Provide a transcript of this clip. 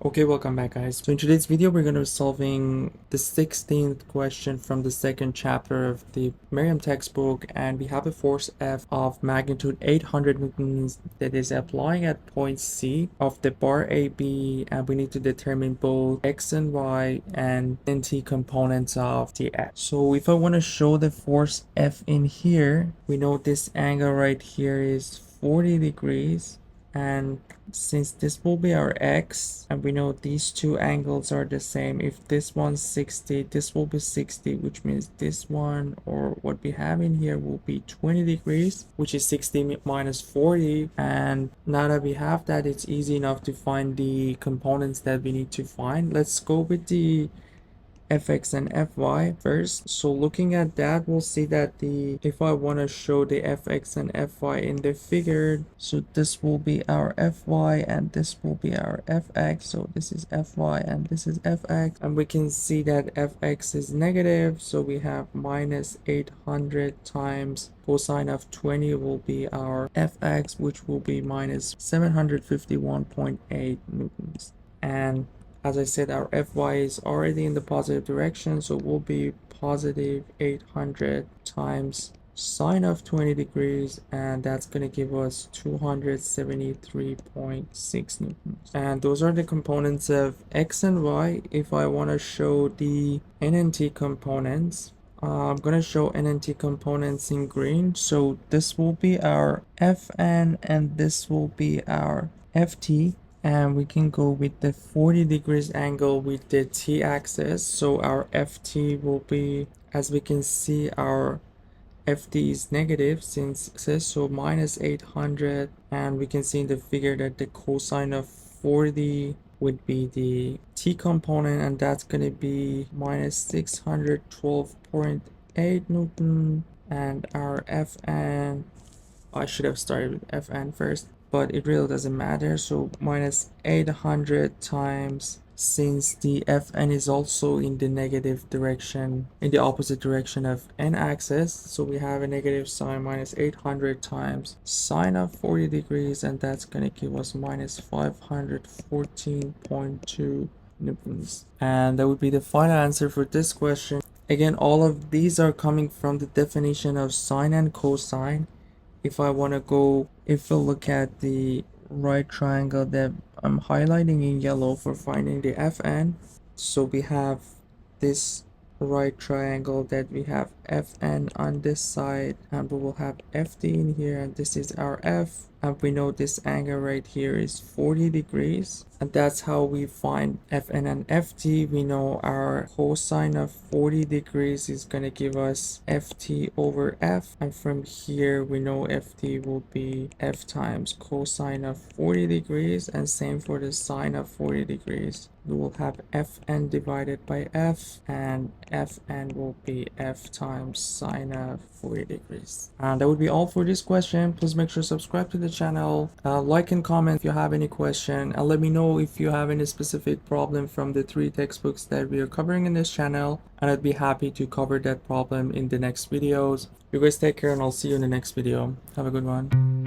Okay, welcome back guys. So in today's video we're going to be solving the 16th question from the second chapter of the Meriam textbook, and we have a force F of magnitude 800 newtons that is applying at point C of the bar AB, and we need to determine both x and y and nt components of the X. So if I want to show the force F in here, we know this angle right here is 40 degrees, and since this will be our x and we know these two angles are the same, if this one's 60, this will be 60, which means this one, or what we have in here, will be 20 degrees, which is 60 minus 40. And now that we have that, it's easy enough to find the components that we need to find. Let's go with the fx and fy first. So looking at that, we'll see that if I want to show the fx and fy in the figure, so this will be our fy and this will be our fx. So this is fy and this is fx, and we can see that fx is negative, so we have minus 800 times cosine of 20 will be our fx, which will be minus 751.8 newtons. And as I said, our fy is already in the positive direction, so it will be positive 800 times sine of 20 degrees, and that's going to give us 273.6 newtons. And those are the components of x and y. If I want to show the nnt components, I'm going to show nnt components in green. So this will be our fn and this will be our ft. And we can go with the 40 degrees angle with the t-axis. So our ft will be, as we can see, our ft is negative since it says so, minus 800. And we can see in the figure that the cosine of 40 would be the t component, and that's going to be minus 612.8 newton. And our fn, I should have started with fn first, but it really doesn't matter. So minus 800 times, since the fn is also in the negative direction, in the opposite direction of n-axis, so we have a negative sign, minus 800 times sine of 40 degrees, and that's going to give us minus 514.2 newtons. And that would be the final answer for this question. Again, all of these are coming from the definition of sine and cosine. If I want to go, if we look at the right triangle that I'm highlighting in yellow for finding the fn, so we have this right triangle that we have fn on this side, and we will have ft in here, and this is our f, and we know this angle right here is 40 degrees, and that's how we find fn and ft. We know our cosine of 40 degrees is going to give us ft over f, and from here we know ft will be f times cosine of 40 degrees, and same for the sine of 40 degrees. We will have fn divided by f, and fn will be f times sine of 40 degrees. And that would be all for this question. Please make sure to subscribe to the channel, like and comment if you have any question, and let me know if you have any specific problem from the 3 textbooks that we are covering in this channel, and I'd be happy to cover that problem in the next videos. You guys take care, and I'll see you in the next video. Have a good one.